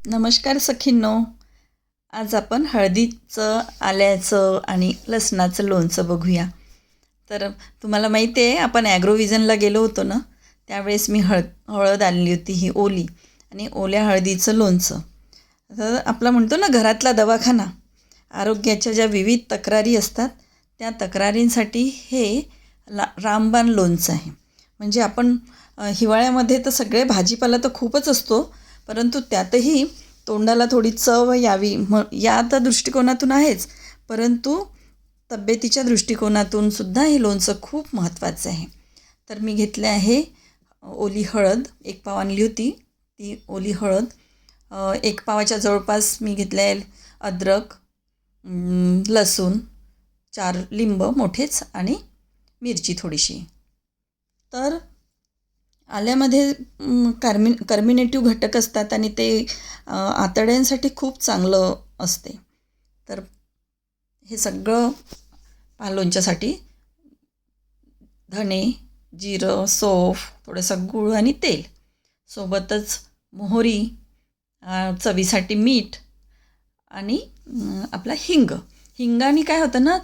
नमस्कार सखींनो. आज आपण हळदीचं, आल्याचं आणि लसणाचं लोणचं बघूया. तर तुम्हाला माहिती आहे आपण ॲग्रोव्हिजनला गेलो होतो ना, त्यावेळेस मी हळद आणली होती ही ओली आणि ओल्या हळदीचं लोणचं. तर आपला म्हणतो ना घरातला दवाखाना, आरोग्याच्या ज्या विविध तक्रारी असतात त्या तक्रारींसाठी हे रामबाण लोणचं आहे. म्हणजे आपण हिवाळ्यामध्ये तर सगळे भाजीपाला तर खूपच असतो, परंतु त्यातही तोंडाला थोडी चव यावी या तर दृष्टिकोनातून आहेच, परंतु तब्येतीच्या दृष्टिकोनातून सुद्धा हे लोणचं खूप महत्त्वाचं आहे. तर मी घेतले आहे ओली हळद, 1 पाव आणली होती ती ओली हळद. 1 पावाच्या जवळपास मी घेतलं आहे अद्रक, लसूण, 4 लिंब मोठेच आणि मिरची थोडीशी. तर आल्यामध्ये कर्मिनेटिव्ह घटक असतात आणि ते आतड्यांसाठी खूप चांगलं असते. तर हे सगळं लोणच्यासाठी धणे, जिरं, सौंफ, थोडंसं गूळ आणि तेल, सोबतच मोहरी, चवीसाठी मीठ आणि आपला हिंग. हिंगाने काय होतं ना,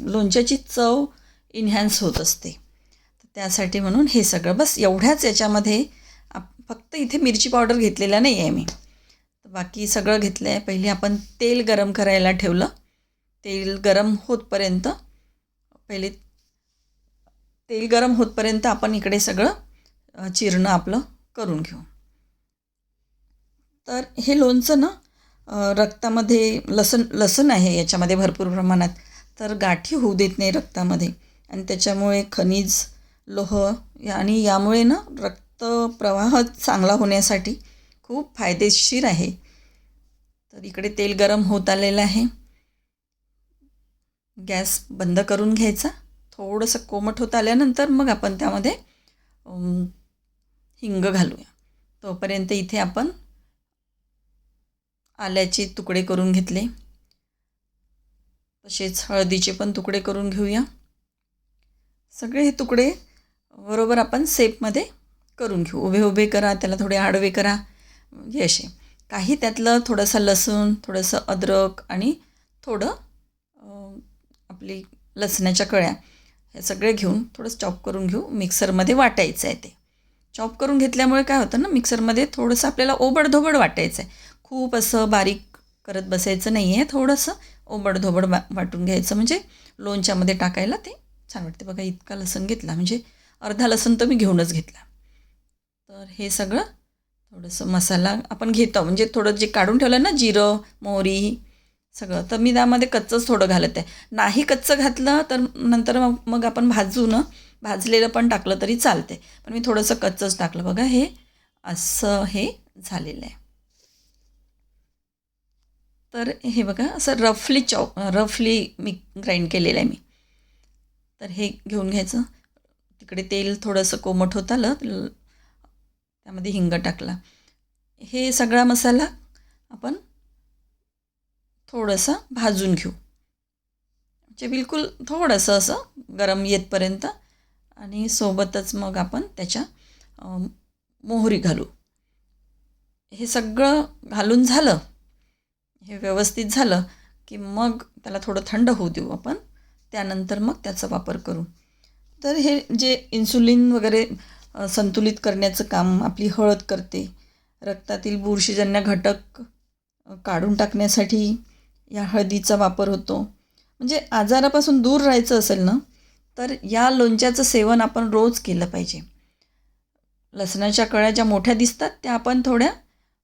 लोणच्याची चव इन्हॅन्स होत असते. त्यासाठी म्हणून हे सगळं बस एवढ्याच याच्यामध्ये फक्त इथे मिरची पावडर घेतलेला नाही आहे मी. बाकी सगळं घेतलं आहे. पहिले आपण तेल गरम करायला ठेवलं. तेल गरम होतपर्यंत आपण इकडे सगळं चिरणं आपलं करून घेऊ. तर हे लोणचं ना रक्तामध्ये लसण आहे याच्यामध्ये भरपूर प्रमाणात, तर गाठी होऊ देत नाही रक्तामध्ये आणि त्याच्यामुळे खनिज, लोह आणि यामुळे ना रक्तप्रवाह चांगला होण्यासाठी खूप फायदेशीर आहे. तर इकडे तेल गरम होत आलेलं आहे. गॅस बंद करून घ्यायचा. थोडंसं कोमट होत आल्यानंतर मग आपण त्यामध्ये हिंग घालूया. तोपर्यंत इथे आपण आल्याचे तुकडे करून घेतले, तसेच हळदीचे पण तुकडे करून घेऊया. सगळे हे तुकडे बरोबर आपण सेपमध्ये करून घेऊ. उभे उभे करा, त्याला थोडे आडवे करा, म्हणजे असे. काही त्यातलं थोडंसं लसूण, थोडंसं अद्रक आणि थोडं आपली लसणाच्या कळ्या, हे सगळे घेऊन थोडं चॉप करून घेऊ. मिक्सरमध्ये वाटायचं आहे. ते चॉप करून घेतल्यामुळे काय होतं ना, मिक्सरमध्ये थोडंसं आपल्याला ओबडधोबड वाटायचं आहे. खूप असं बारीक करत बसायचं नाही आहे. थोडंसं ओबडधोबड वाटून घ्यायचं, म्हणजे लोणच्यामध्ये टाकायला ते छान वाटते. बघा इतका लसूण घेतला, म्हणजे अर्धा लसूण तर मी घेऊनच घेतला. तर हे सगळं थोडंसं मसाला आपण घेतो, म्हणजे थोडं जे काढून ठेवलं ना जिरं, मोहरी सगळं, तर मी त्यामध्ये कच्चंच थोडं घालत आहे. नाही कच्चं घातलं तर नंतर मग आपण भाजलेलं पण टाकलं तरी चालते, पण मी थोडंसं कच्चंच टाकलं. बघा हे असं हे झालेलं आहे. तर हे बघा असं रफली मी ग्राइंड केलेलं आहे मी. तर हे घेऊन घ्यायचं. तिकडे तेल थोडंसं कोमट होत आलं, त्यामध्ये हिंग टाकला. हे सगळा मसाला आपण थोडंसं भाजून घेऊ, म्हणजे बिलकुल थोडंसं असं गरम येतपर्यंत. आणि सोबतच मग आपण त्याच्या मोहरी घालू. हे सगळं घालून झालं, हे व्यवस्थित झालं की मग त्याला थोडं थंड होऊ देऊ आपण. त्यानंतर मग त्याचा वापर करू. तर हे जे इन्सुलिन वगैरे संतुलित करण्याचं काम आपली हळद करते. रक्तातील बुरशीजन्य घटक काढून टाकण्यासाठी या हळदीचा वापर होतो. म्हणजे आजारापासून दूर राहायचं असेल ना, तर या लोणच्याचं सेवन आपण रोज केलं पाहिजे. लसणाच्या कळ्या ज्या मोठ्या दिसतात त्या आपण थोड्या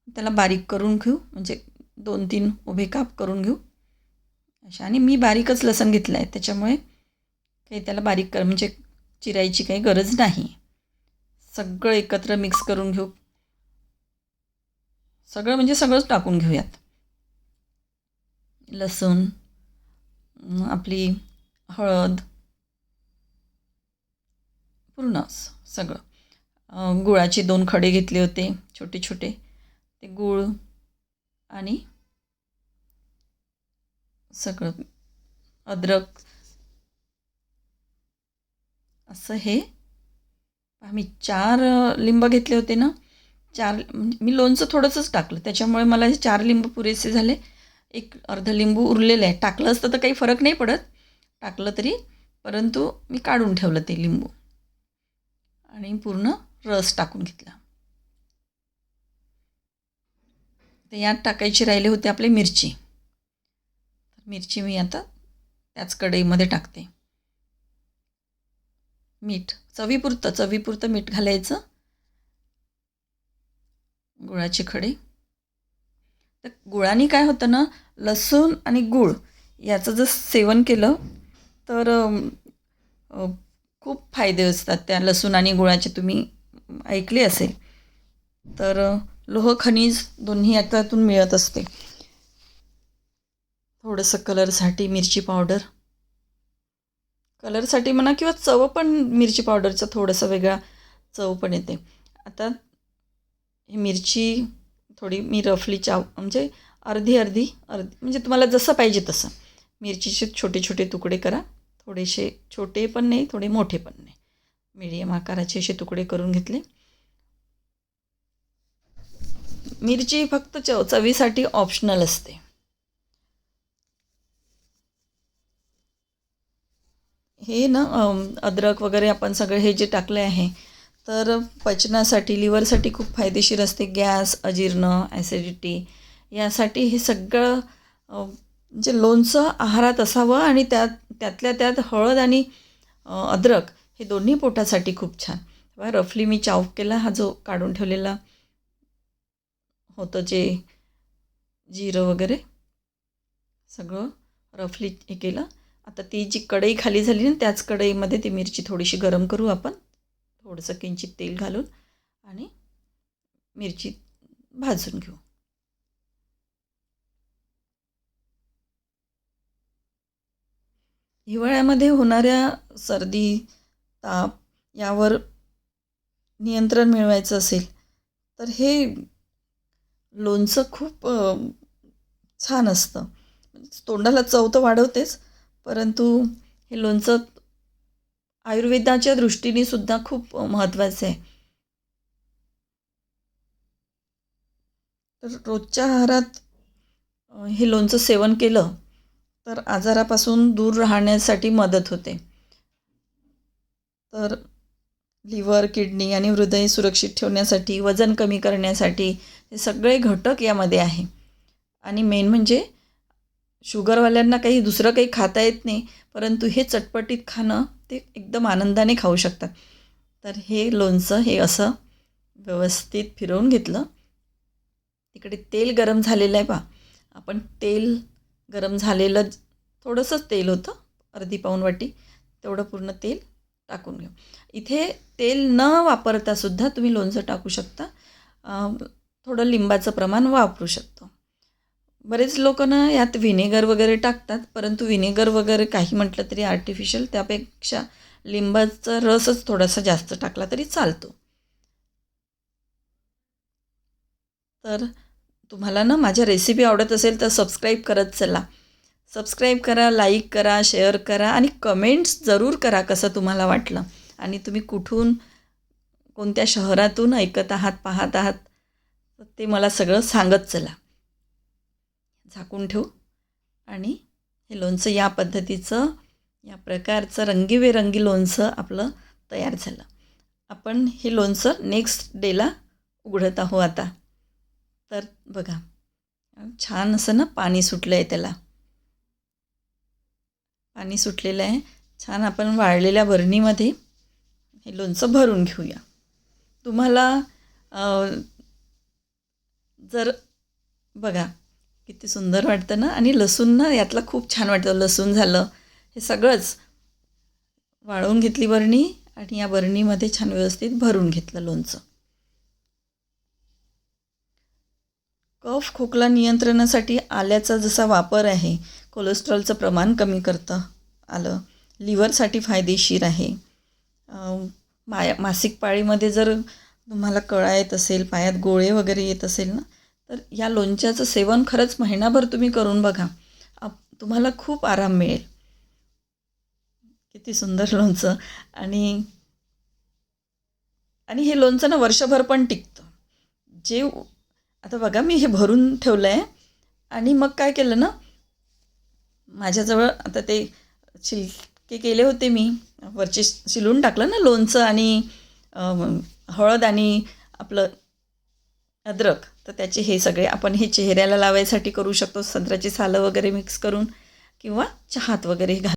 त्याला बारीक करून घेऊ, म्हणजे 2-3 उभे काप करून घेऊ अशा. आणि मी बारीकच लसण घेतलं आहे, त्याच्यामुळे काही त्याला बारीक म्हणजे चिरायची काही गरज नाही. सगळं एकत्र मिक्स करून घेऊ. सगळं म्हणजे सगळंच टाकून घेऊयात. लसूण, आपली हळद, पूर्ण सगळं. गुळाचे 2 खडे घेतले होते छोटे छोटे, ते गूळ आणि सगळं अद्रक, असं हे आम्ही 4 लिंब घेतले होते ना, मी लोणचं थोडंसंच टाकलं, त्याच्यामुळे मला हे 4 लिंबू पुरेसे झाले. एक अर्ध लिंबू उरलेलं आहे. टाकलं असतं तर काही फरक नाही पडत, टाकलं तरी, परंतु मी काढून ठेवलं ते लिंबू आणि पूर्ण रस टाकून घेतला. तर यात टाकायची राहिले होते आपले मिरची. मिरची मी आता त्याच कढईमध्ये टाकते. मीठ चवीपुरतं मीठ घालायचं. गुळाचे खडे. तर गुळाने काय होतं ना, लसूण आणि गूळ याचं जर सेवन केलं तर अ, खूप फायदे असतात त्या लसूण आणि गुळाचे. तुम्ही ऐकले असेल तर लोह खनिज दोन्ही याच्यातून मिळत असते. थोडंसं कलरसाठी मिरची पावडर, कलरसाठी म्हणा किंवा चव पण मिरची पावडरचा थोडंसं वेगळा चव पण येते. आता ही मिरची थोडी मी रफली म्हणजे अर्धी म्हणजे तुम्हाला जसं पाहिजे तसं मिरचीचे छोटे छोटे तुकडे करा. थोडेसे छोटे पण नाही, थोडे मोठे पण नाही, मीडियम आकाराचे असे तुकडे करून घेतले. मिरची फक्त चवीसाठी ऑप्शनल असते. हे ना अद्रक वगैरे आपण सगळे हे जे टाकले आहे तर पचनासाठी, लिव्हरसाठी खूप फायदेशीर असते. गॅस, अजीर्ण, ॲसिडिटी यासाठी हे सगळं म्हणजे लोणचं आहारात असावं. आणि त्यातल्या त्यात हळद आणि अद्रक हे दोन्ही पोटासाठी खूप छान. तेव्हा रफली मी चाव केला, हा जो काढून ठेवलेला होतं जे जिरं वगैरे सगळं रफली हे केलं. आता ती जी कढई खाली झाली ना, त्याच कढईमध्ये ती मिरची थोडीशी गरम करू आपण, थोडंसं किंचित तेल घालून, आणि मिरची भाजून घेऊ. हिवाळ्यामध्ये होणाऱ्या सर्दी, ताप यावर नियंत्रण मिळवायचं असेल तर हे लोणचं खूप छान असतं. तोंडाला चव तर वाढवतेच, परंतु हे लोणचं आयुर्वेदाच्या दृष्टीने सुद्धा खूप महत्त्वाचं आहे. तर रोजच्या आहारात हे लोणचं सेवन केलं तर आजारापासून दूर राहण्यासाठी मदत होते. तर लिव्हर, किडनी आणि हृदय सुरक्षित ठेवण्यासाठी, वजन कमी करण्यासाठी हे सगळे घटक यामध्ये आहे. आणि मेन म्हणजे शुगरवाल्यांना काही दुसरं काही खाता येत नाही, परंतु हे चटपटीत खाणं ते एकदम आनंदाने खाऊ शकतात. तर हे लोणचं हे असं व्यवस्थित फिरवून घेतलं. तिकडे तेल गरम झालेलं आहे पहा. आपण तेल गरम झालेलं, थोडंसंच तेल होतं, अर्धी पाऊण वाटी तेवढं पूर्ण तेल टाकून घेऊ. इथे तेल न वापरतासुद्धा तुम्ही लोणचं टाकू शकता. थोडं लिंबाचं प्रमाण वापरू शकतो. बरेच लोक ना यात व्हिनेगर वगैरे टाकतात, परंतु व्हिनेगर वगैरे काही म्हटलं तरी आर्टिफिशियल, त्यापेक्षा लिंबाचा रसच थोडासा जास्त टाकला तरी चालतो. तर तुम्हाला ना माझ्या रेसिपी आवडत असेल तर सबस्क्राईब करत चला. सबस्क्राईब करा, लाईक करा, शेअर करा आणि कमेंट्स जरूर करा कसं तुम्हाला वाटलं, आणि तुम्ही कुठून, कोणत्या शहरातून ऐकत आहात, पाहत आहात, ते मला सगळं सांगत चला. झाकून ठेवू. आणि हे लोणचं या पद्धतीचं, या प्रकारचं रंगीबेरंगी लोणचं आपलं तयार झालं. आपण हे लोणचं नेक्स्ट डेला उघडत आहोत आता. तर बघा, छान असं ना पाणी सुटलं आहे त्याला, पाणी सुटलेलं आहे छान. आपण वाळलेल्या बरणीमध्ये हे लोणचं भरून घेऊया. तुम्हाला जर बघा किती सुंदर वाटतं ना, आणि लसूण ना यातला खूप छान वाटतं. लसूण झालं, हे सगळंच वाळवून घेतली बरणी, आणि या बरणीमध्ये छान व्यवस्थित भरून घेतलं लोणचं. कफ खोकला नियंत्रणासाठी आल्याचा जसा वापर आहे, कोलेस्ट्रॉलचं प्रमाण कमी करतं आलं, लिव्हरसाठी फायदेशीर आहे. मासिक पाळीमध्ये जर तुम्हाला कळा येत असेल, पायात गोळे वगैरे येत असेल ना, तर या लोणच्याचं सेवन खरंच महिनाभर तुम्ही करून बघा, तुम्हाला खूप आराम मिळेल. किती सुंदर लोणचं. आणि आणि हे लोणचं ना वर्षभर पण टिकतं. आता बघा मी हे भरून ठेवलं आहे आणि मग काय केलं ना, माझ्याजवळ आता ते छिलके केले होते मी, वरचे शिलून टाकलं ना लोणचं आणि हळद आणि आपलं अद्रक, तर त्याचे हे सगळे आपण हे चेहऱ्याला लावायसाठी करू शकतो. संत्र्याची सालं वगैरे मिक्स करून किंवा चहात वगैरे घालून